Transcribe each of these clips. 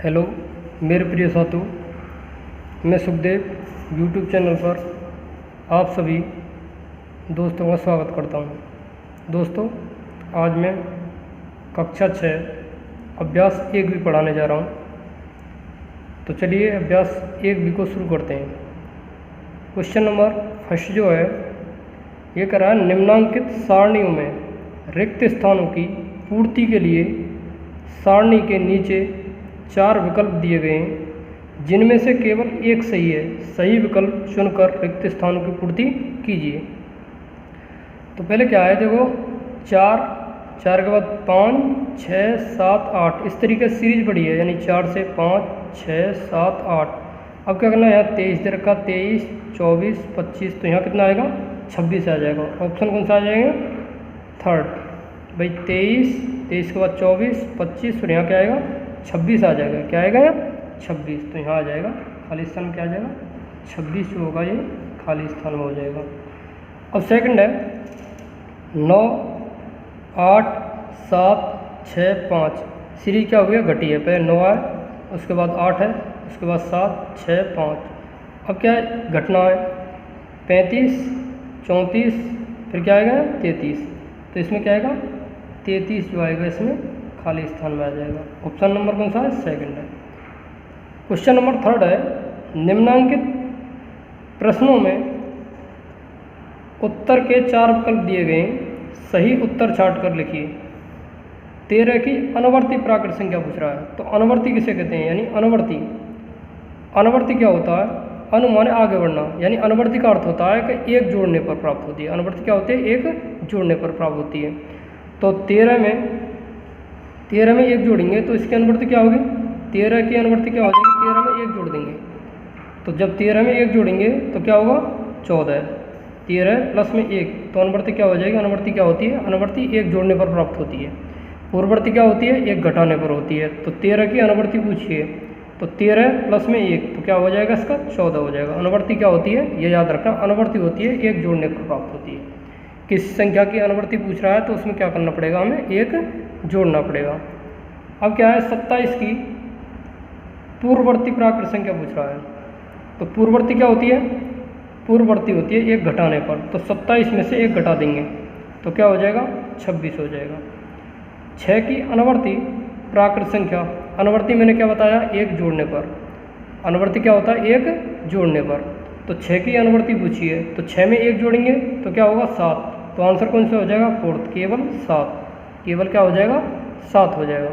Hello मेरे प्रिय साथियों, मैं सुखदेव यूट्यूब चैनल पर आप सभी दोस्तों का स्वागत करता हूं। दोस्तों, आज मैं कक्षा 6 अभ्यास 1 भी पढ़ाने जा रहा हूं। तो चलिए अभ्यास 1 भी को शुरू करते हैं। क्वेश्चन नंबर फर्स्ट जो है ये कह रहा है, निम्नांकित सारणियों में रिक्त स्थानों की पूर्ति के लिए सारणी के नीचे 4 विकल्प दिए गए हैं, जिनमें से केवल एक सही है। सही विकल्प चुनकर रिक्त स्थानों की पूर्ति कीजिए। तो पहले क्या है, देखो 4 के बाद 5, 6, 7, 8 इस तरीके से सीरीज बढ़ी है, यानी 4 से 5, 6, 7, 8। अब क्या करना है, यहाँ 23 दे रखा, 23, 24, 25, तो यहाँ कितना आएगा 26 आ जाएगा। ऑप्शन कौन सा आ जाएगा, थर्ड भाई। 23 के बाद 24, 25 और यहाँ क्या आएगा 26 आ जाएगा। क्या आएगा यहाँ 26, तो यहाँ आ जाएगा खाली स्थान क्या आ जाएगा 26 जो होगा ये खाली स्थान में हो जाएगा। अब सेकंड है 9, 8, 7, 6, 5 सीरीज क्या हो गया घटी है। पहले 9 है, उसके बाद 8 है, उसके बाद 7, 6, 5। अब क्या है घटना है 35, 34, फिर क्या आएगा 33। तो इसमें क्या आएगा 33 जो आएगा इसमें खाली स्थान में आ जाएगा। ऑप्शन नंबर कौन सा है, सेकंड है। क्वेश्चन नंबर थर्ड है, निम्नांकित प्रश्नों में उत्तर के 4 विकल्प दिए गए, सही उत्तर छांट कर लिखिए। 13 की अनुवर्ती प्राकृत संख्या पूछ रहा है। तो अनुवर्ती किसे कहते हैं, यानी अनुवर्ती क्या होता है, अनु माने आगे बढ़ना, यानी अनुवर्ती का अर्थ होता है कि एक जोड़ने पर प्राप्त होती है। अनुवर्ती क्या होती है, एक जोड़ने पर प्राप्त होती है। तो 13 में 1 जोड़ेंगे तो इसकी अनुवर्ती क्या होगी, 13 की अनुवर्ती क्या हो जाएगी, 13 में 1 जोड़ देंगे। तो जब 13 में 1 जोड़ेंगे तो क्या होगा 14, 13 प्लस में 1 तो अनुवर्ती क्या हो जाएगी। अनुवर्ती क्या होती है, अनुवर्ती 1 जोड़ने पर प्राप्त होती है। पूर्ववर्ती क्या होती है, 1 घटाने पर होती है। तो 13 की अनुवर्ती पूछिए तो 13 प्लस में 1 तो क्या हो जाएगा, इसका 14 हो जाएगा। अनुवर्ती क्या होती है, ये याद रखना, अनुवर्ती होती है 1 जोड़ने पर प्राप्त होती है। किस संख्या की अनुवर्ती पूछ रहा है तो उसमें क्या करना पड़ेगा, हमें 1 जोड़ना पड़ेगा। अब क्या है 27 की पूर्ववर्ती प्राकृत संख्या पूछ रहा है। तो पूर्ववर्ती क्या होती है, पूर्ववर्ती होती है 1 घटाने पर। तो 27 में से 1 घटा देंगे तो क्या हो जाएगा 26 हो जाएगा। 6 की अनुवर्ती प्राकृत संख्या, अनुवर्ती मैंने क्या बताया 1 जोड़ने पर। अनुवर्ती क्या होता है 1 जोड़ने पर। तो 6 की अनुवर्ती पूछी है तो 6 में 1 जोड़ेंगे तो क्या होगा 7। तो आंसर कौन सा हो जाएगा, फोर्थ, केवल 7। केवल क्या हो जाएगा 7 हो जाएगा।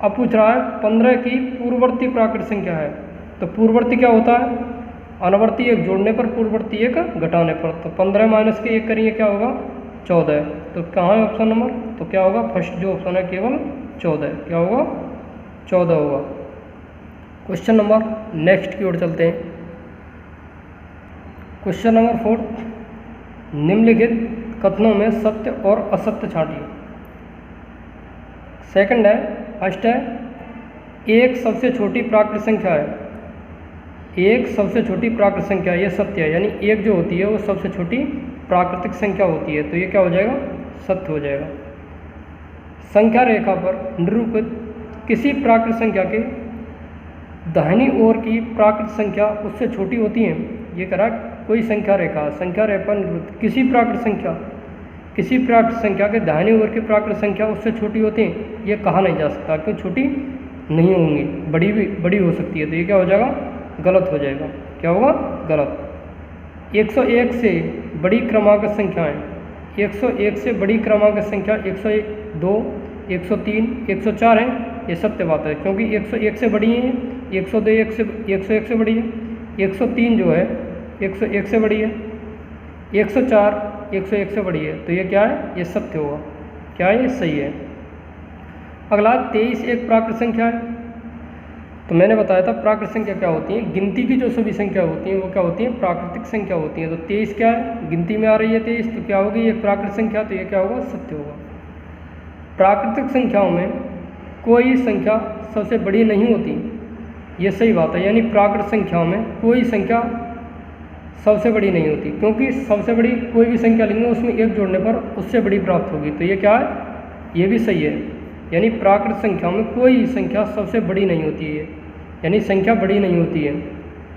अब पूछ रहा है 15 की पूर्ववर्ती प्राकृत संख्या है। तो पूर्ववर्ती क्या होता है, अनुवर्ती 1 जोड़ने पर, पूर्ववर्ती 1 घटाने पर। तो 15 माइनस के 1 करेंगे क्या होगा 14। तो कहाँ है ऑप्शन नंबर, तो क्या होगा फर्स्ट जो ऑप्शन है केवल 14, क्या होगा 14 होगा। क्वेश्चन नंबर नेक्स्ट की ओर चलते हैं। क्वेश्चन नंबर 4, निम्नलिखित कथनों में सत्य और असत्य छांटिए। सेकंड है, फर्स्ट है, एक सबसे छोटी प्राकृत संख्या है। एक सबसे छोटी प्राकृत संख्या ये सत्य है, यानी 1 जो होती है वो सबसे छोटी प्राकृतिक संख्या होती है। तो ये क्या हो जाएगा, सत्य हो जाएगा। संख्या रेखा पर निरूपित किसी प्राकृत संख्या के दाहिनी ओर की प्राकृत संख्या उससे छोटी होती है। ये करा कोई संख्या रेखा, संख्या रेखा पर निरूपित किसी प्राकृत संख्या के दाहिनी ओर की प्राकृत संख्या उससे छोटी होती है। ये कहा नहीं जा सकता, क्यों छोटी नहीं होंगी, बड़ी हो सकती है। तो ये क्या हो जाएगा, गलत हो जाएगा। क्या होगा, गलत। 101 से बड़ी क्रमांक संख्याएं, 101 से बड़ी क्रमांक संख्या 102, 103, 104 है। ये सत्य बात है, क्योंकि 101 से बड़ी है, 102 101 से बड़ी है, 103 जो है 101 से बड़ी है, 104 101 से बड़ी है। तो ये क्या है, ये सत्य होगा। क्या है, ये सही है। अगला 23 एक प्राकृत संख्या है। तो मैंने बताया था प्राकृत संख्या क्या होती है, गिनती की जो सभी संख्या होती हैं वो क्या होती है, प्राकृतिक संख्या होती है। तो 23 क्या है, गिनती में आ रही है 23, तो क्या होगी, ये प्राकृत संख्या। तो ये क्या होगा, सत्य होगा। प्राकृतिक संख्याओं में कोई संख्या सबसे बड़ी नहीं होती, ये सही बात है। यानी प्राकृत संख्याओं में कोई संख्या सबसे बड़ी नहीं होती, क्योंकि सबसे बड़ी कोई भी संख्या लेंगे उसमें 1 जोड़ने पर उससे बड़ी प्राप्त होगी। तो ये क्या है, ये भी सही है। यानी प्राकृत संख्याओं में कोई संख्या सबसे बड़ी नहीं होती है, यानी संख्या बड़ी नहीं होती है,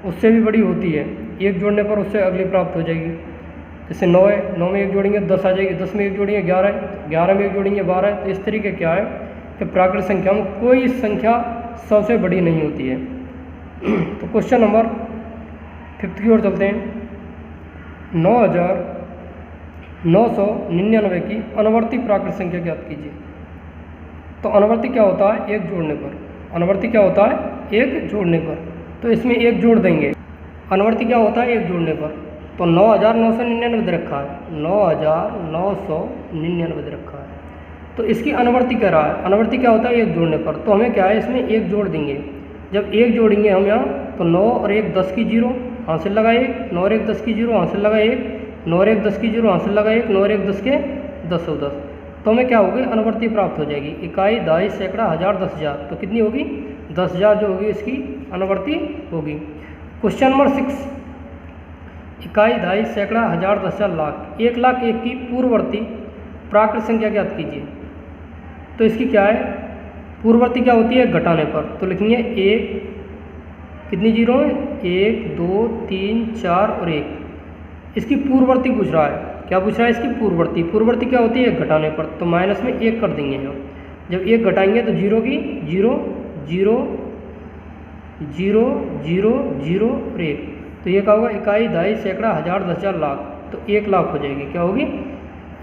उससे भी बड़ी होती है। एक जोड़ने पर उससे अगली प्राप्त हो जाएगी। जैसे 9 है, 9 में एक जोड़ेंगे 10 आ जाएगी, 10 में एक जोड़ेंगे 11 है, 11 में एक जोड़ेंगे 12 है। तो इस तरीके क्या है कि प्राकृत संख्या में कोई संख्या सबसे बड़ी नहीं होती है। तो क्वेश्चन नंबर 5 की ओर चलते हैं। 9,999 की अनुवर्ती प्राकृत संख्या ज्ञात कीजिए। तो अनुवर्ती क्या होता है? एक जोड़ने पर। अनुवर्ती क्या होता है? एक जोड़ने पर। तो इसमें एक जोड़ देंगे। अनुवर्ती क्या होता है? एक जोड़ने पर। तो 9,999 दे रखा है, 9,999 दे रखा है। तो इसकी अनुवर्ती कह रहा है। अनुवर्ती क्या होता है? एक जोड़ने पर। तो हमें क्या है, इसमें एक जोड़ देंगे। जब एक जोड़ेंगे हम यहाँ, तो 9 और 1 10 की 0 हासिल लगा 1, 9 और 1 10 की 0 हासिल लगा 1, 9 और 1 10 की 0 हासिल लगा 1, 9 और 1 10 के 10 और 10। तो हमें क्या होगी? अनुवर्ती प्राप्त हो जाएगी। इकाई, दहाई, सैकड़ा, हज़ार, 10,000। तो कितनी होगी? 10,000 जो होगी इसकी अनुवर्ती होगी। क्वेश्चन नंबर 6, इकाई, दहाई, सैकड़ा, हज़ार, 10,000, लाख। 1,01,000 की पूर्ववर्ती प्राकृत संख्या ज्ञात कीजिए। तो इसकी क्या है? पूर्ववर्ती क्या होती है? घटाने पर। तो लिखेंगे 1, कितनी 0 है? 1, 2, 3, 4 और 1। इसकी पूर्ववर्ती पूछ रहा है। क्या पूछ रहा है? इसकी पूर्ववर्ती। पूर्ववर्ती क्या होती है? घटाने पर। तो माइनस में 1 कर देंगे हम। जब 1 घटाएंगे तो 0 की 0, 0, 0, 0, 0 और 1। तो ये क्या होगा? इकाई, दहाई, सैकड़ा, हज़ार, 10,000, लाख। तो 1,00,000 हो जाएगी। क्या होगी?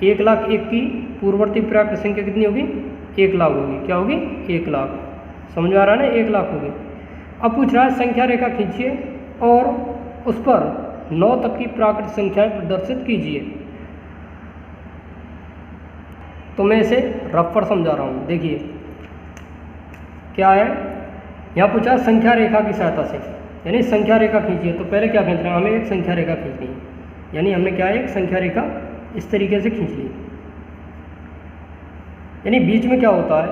1,01,000 की पूर्ववर्ती प्राकृत संख्या कितनी होगी? 1,00,000 होगी। क्या होगी? 1,00,000। समझ में आ रहा है ना? 1,00,000 होगी। अब पूछ रहा है संख्या रेखा खींचिए और उस पर 9 तक की प्राकृत संख्याएं प्रदर्शित कीजिए। तो मैं इसे रफ पर समझा रहा हूँ। देखिए क्या है, यहाँ पूछा संख्या रेखा की सहायता से, यानी संख्या रेखा खींचिए। तो पहले क्या खींचना है? हमें एक संख्या रेखा खींचनी है। यानी हमने क्या है? एक संख्या रेखा इस तरीके से खींच ली। यानी बीच में क्या होता है?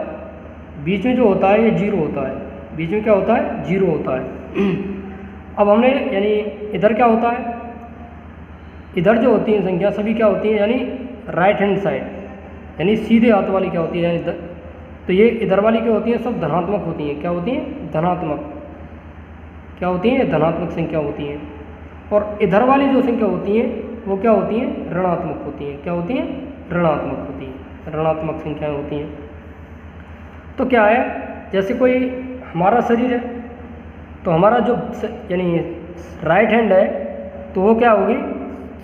बीच में जो होता है ये 0 होता है। बीच में क्या होता है? 0 होता है। अब हमने यानी इधर क्या होता है? इधर जो होती हैं संख्या सभी क्या होती हैं? यानी राइट हैंड साइड, यानी सीधे हाथ वाली क्या होती है? यानी तो ये इधर वाली क्या होती हैं? सब धनात्मक होती हैं। क्या होती हैं? धनात्मक। क्या होती हैं? धनात्मक संख्या होती हैं। और इधर वाली जो संख्या होती हैं वो क्या होती हैं? ऋणात्मक होती हैं। क्या होती हैं? ऋणात्मक होती हैं। ऋणात्मक संख्याएं होती हैं। तो क्या है, जैसे कोई हमारा शरीर है तो हमारा जो यानी राइट हैंड है तो वो क्या होगी?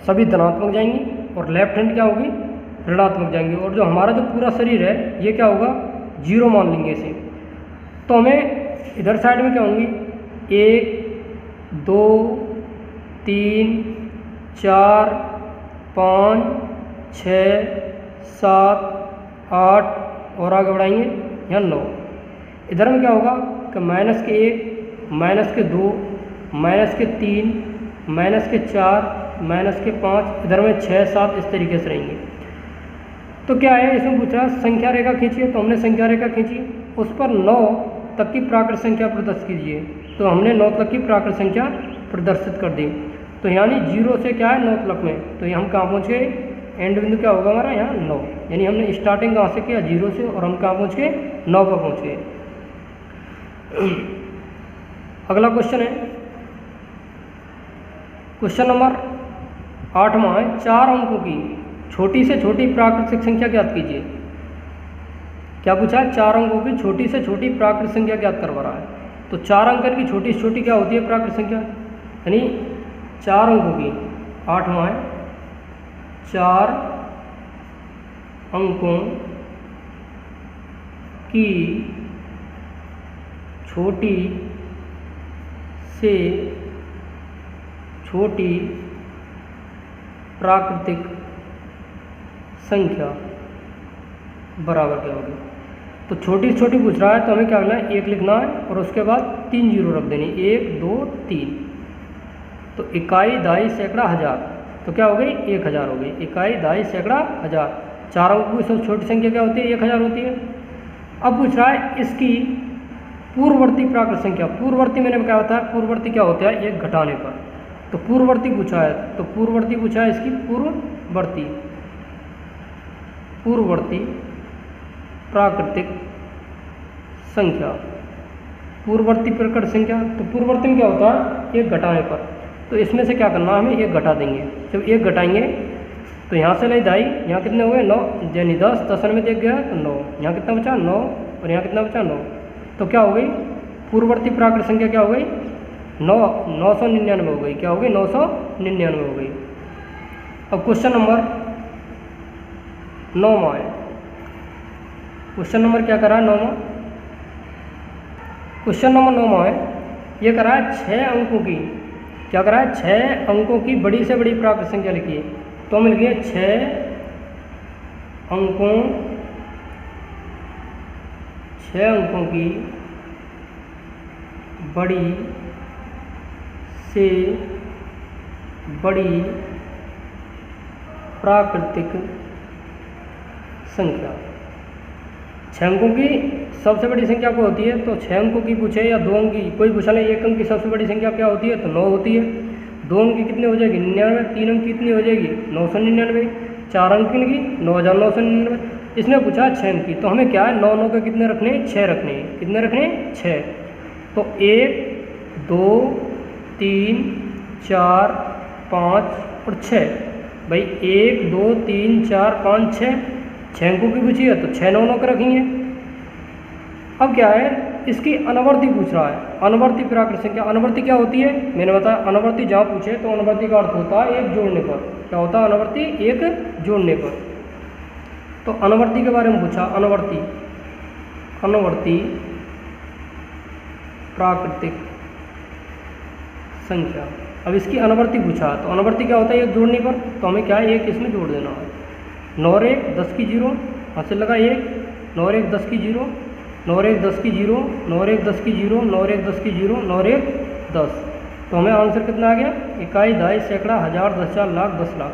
सभी धनात्मक जाएंगी और लेफ्ट हैंड क्या होगी? ऋणात्मक जाएंगी। और जो हमारा जो पूरा शरीर है ये क्या होगा? 0 मान लेंगे इसे। तो हमें इधर साइड में क्या होंगी? 1, 2, 3, 4, 5, 6, 7, 8 और आगे बढ़ाएंगे यहाँ 9। इधर में क्या होगा कि -1, -2, -3, -4, -5, इधर में 6, 7 इस तरीके से रहेंगे। तो क्या है, इसमें पूछ रहा है संख्या रेखा खींचिए। तो हमने संख्या रेखा खींची, उस पर 9 तक की प्राकृत संख्या प्रदर्शित कीजिए। तो हमने 9 तक की प्राकृत संख्या प्रदर्शित कर दी। तो यानी 0 से क्या है? 9 तक में। तो ये हम कहाँ पहुँच गए? एंड बिंदु क्या होगा हमारा? यहाँ 9। यानी हमने स्टार्टिंग कहाँ से किया? 0 से, और हम कहाँ पहुँच गए? 9 पर पहुँच गए। अगला क्वेश्चन है, क्वेश्चन नंबर 8वां है। 4 अंकों की छोटी से छोटी प्राकृतिक संख्या ज्ञात कीजिए। क्या पूछा है? 4 अंकों की छोटी से छोटी प्राकृतिक संख्या ज्ञात करवा रहा है। तो 4 अंक की छोटी से छोटी क्या होती है? प्राकृतिक संख्या। यानी 4 अंकों की, 8वां है, 4 अंकों की छोटी से छोटी प्राकृतिक संख्या बराबर क्या होगी? तो छोटी से छोटी पूछ रहा है तो हमें क्या करना है? 1 लिखना है और उसके बाद 3 जीरो रख देनी। 1, 2, 3। तो इकाई, दहाई, सैकड़ा, हज़ार। तो क्या हो गई? 1000 हो गई। इकाई, दहाई, सैकड़ा, हज़ार। 4 अंकों की सबसे छोटी संख्या क्या होती है? 1000 होती है। अब पूछ रहा है इसकी पूर्ववर्ती प्राकृत संख्या। पूर्ववर्ती मैंने क्या होता है? पूर्ववर्ती क्या होता है? 1 घटाने पर। तो पूर्ववर्ती पूछा है, तो पूर्ववर्ती पूछा है इसकी पूर्ववर्ती प्राकृतिक संख्या, पूर्ववर्ती प्रकट संख्या। तो पूर्ववर्ती में क्या होता है, एक घटाने पर, तो इसमें से क्या करना, हमें एक घटा देंगे। जब एक घटाएंगे तो यहाँ से नहीं दाई, यहाँ कितने हो गए 9, यानी 10, 10 में देख गया तो 9, यहाँ कितना बचा 9, और यहाँ कितना बचा 9। तो क्या हो गई पूर्ववर्ती प्राकृत संख्या, क्या हो गई 999 हो गई। क्या हो गई 999 हो गई। अब क्वेश्चन नंबर 9 में आए। क्वेश्चन नंबर क्या करा है 9 में, क्वेश्चन नंबर 9 में है, ये करा है 6 अंकों की, क्या करा है 6 अंकों की बड़ी से बड़ी प्राकृत संख्या लिखिए। तो मिल गई 6 अंकों की बड़ी से बड़ी प्राकृतिक संख्या। 6 अंकों की सबसे बड़ी संख्या क्या होती है, तो 6 अंकों की पूछे या 2 अंक की, कोई पूछा नहीं 1 अंक की सबसे बड़ी संख्या क्या होती है, तो 9 होती है। 2 अंक की कितनी हो जाएगी 99, 3 अंक की कितनी हो जाएगी 999, 4 अंक की 9999। इसने पूछा 6 अंक की, तो हमें क्या है 9 9 के कितने रखने हैं, 6 रखने हैं। कितने रखने हैं 6। तो 1 2 3 4 5 और 6, भाई 1 2 3 4 5 6 अंकों की पूछी है, तो 6 9 9 के रखेंगे। अब क्या है, इसकी अनवर्ती पूछ रहा है, अनवर्ती प्राकृत संख्या। अनवर्ती क्या होती है, मैंने बताया अनवर्ती जहाँ पूछे तो अनवर्ती का अर्थ होता है एक जोड़ने पर। क्या होता है अनवर्ती, एक जोड़ने पर। तो अनवर्ती के बारे में पूछा, अनवर्ती प्राकृतिक संख्या। अब इसकी अनवर्ती पूछा, तो अनवर्ती क्या होता है एक जोड़ने पर, तो हमें क्या है एक इसमें जोड़ देना है। 9 और 1 10 की 0, हाथ से लगा 1, 9 और 1 10 की 0, 9 और 1 10 की 0, 9 और 1 10 की 0, 9 और 1 10 की 0, 9 और 1 10। तो हमें आंसर कितना आ गया, इकाई, दहाई, सैकड़ा, हज़ार, 10,000, लाख, 10 लाख।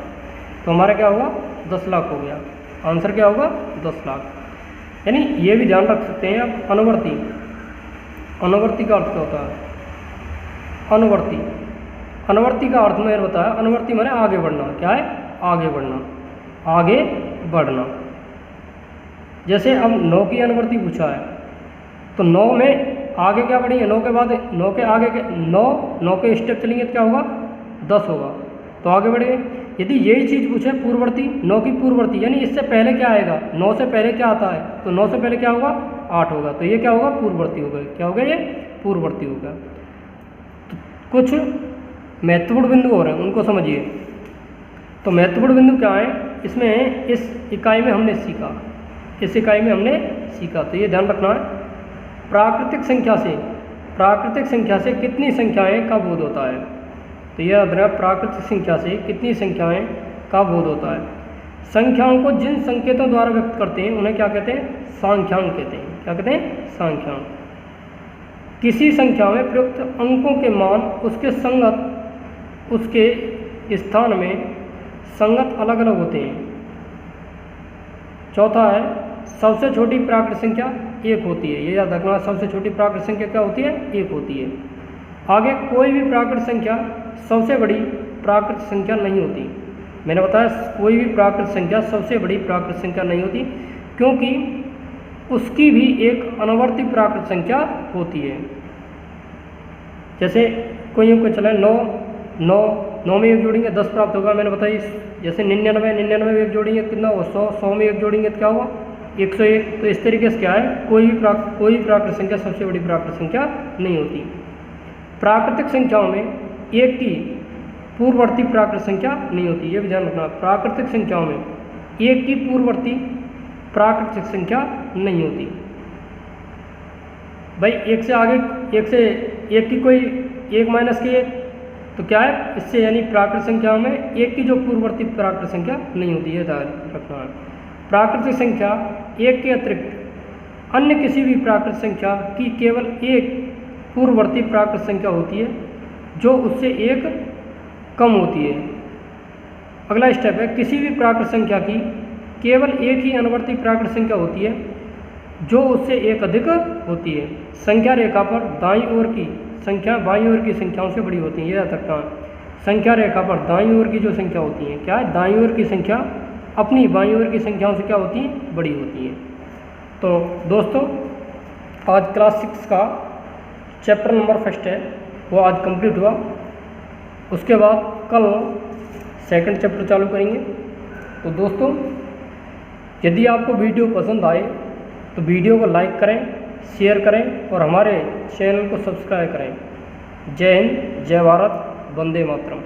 तो हमारा क्या होगा 10 लाख हो गया। आंसर क्या होगा 10 लाख। यानी ये भी ध्यान रख सकते हैं आप, अनवर्ती, अनवर्ती का अर्थ क्या होता है, अनवर्ती, अनवर्ती का अर्थ मैंने बताया, अनवर्ती माने आगे बढ़ना। क्या है, आगे बढ़ना, आगे बढ़ना। जैसे अब 9 की अनवर्ती पूछा है, तो 9 में आगे क्या बढ़ेंगे, 9 के बाद 9 के आगे के 9 के स्टेप चलेंगे तो क्या होगा 10 होगा, तो आगे बढ़ेंगे। यदि यही चीज़ पूछे पूर्ववर्ती, 9 की पूर्ववर्ती, यानी इससे पहले क्या आएगा, 9 से पहले क्या आता है, तो 9 से पहले क्या होगा 8 होगा, तो ये क्या होगा पूर्ववर्ती होगा। क्या होगा, ये पूर्ववर्ती होगा। तो कुछ महत्वपूर्ण बिंदु हो रहे हैं, उनको समझिए। तो महत्वपूर्ण बिंदु क्या है इसमें, इस इकाई में हमने सीखा, इस इकाई में हमने सीखा, तो ये ध्यान रखना है। प्राकृतिक संख्या से कितनी संख्याएं का बोध होता है, तो यह याद रखना, प्राकृतिक संख्या से कितनी संख्याएं का बोध होता है। संख्याओं को जिन संकेतों द्वारा व्यक्त करते हैं उन्हें क्या कहते हैं, सांख्यांक कहते हैं। क्या कहते हैं, सांख्यांक। किसी संख्या में प्रयुक्त अंकों के मान उसके संगत, उसके स्थान में संगत अलग अलग होते हैं। चौथा है, सबसे छोटी प्राकृत संख्या 1 होती है। ये याद रखना, सबसे छोटी प्राकृत संख्या क्या होती है, 1 होती है। आगे कोई भी प्राकृत संख्या सबसे बड़ी प्राकृत संख्या नहीं होती। मैंने बताया कोई भी प्राकृत संख्या सबसे बड़ी प्राकृत संख्या नहीं होती, क्योंकि उसकी भी एक अनवर्ती प्राकृत संख्या होती है। जैसे कोई यूँ को चला 9 में 1 जोड़ेंगे 10 प्राप्त होगा, मैंने बताई। जैसे 99 में 1 जोड़ेंगे कितना होगा 100 में 1 जोड़ेंगे तो क्या होगा 101। तो इस तरीके से क्या है, कोई भी प्राकृत संख्या सबसे बड़ी प्राकृत संख्या नहीं होती। प्राकृतिक संख्याओं में 1 की पूर्ववर्ती प्राकृत संख्या नहीं होती, ये भी ध्यान रखना। प्राकृतिक संख्याओं में 1 की पूर्ववर्ती प्राकृतिक संख्या नहीं होती। भाई 1 से आगे, 1 की कोई 1 माइनस की 1, तो क्या है इससे, यानी प्राकृत संख्याओं में 1 की जो पूर्ववर्ती प्राकृत संख्या नहीं होती है, ध्यान रखना है। प्राकृतिक संख्या 1 के अतिरिक्त अन्य किसी भी प्राकृत संख्या की केवल 1 पूर्ववर्ती प्राकृत संख्या होती है जो उससे 1 कम होती है। अगला स्टेप है, किसी भी प्राकृत संख्या की केवल 1 ही अनुवर्ती प्राकृत संख्या होती है जो उससे 1 अधिक होती है। संख्या रेखा पर दाईं ओर की संख्या बाईं ओर की संख्याओं से बड़ी होती है, ये याद रखना है। संख्या रेखा पर दाईं ओर की जो संख्या होती है, क्या है, दाईं ओर की संख्या अपनी बाईं ओर की संख्याओं से क्या होती है, बड़ी होती है। तो दोस्तों आज क्लास 6 का चैप्टर नंबर फर्स्ट है वो आज कंप्लीट हुआ। उसके बाद कल सेकंड चैप्टर चालू करेंगे। तो दोस्तों, यदि आपको वीडियो पसंद आए तो वीडियो को लाइक करें, शेयर करें और हमारे चैनल को सब्सक्राइब करें। जय हिंद, जय भारत, वंदे मातरम।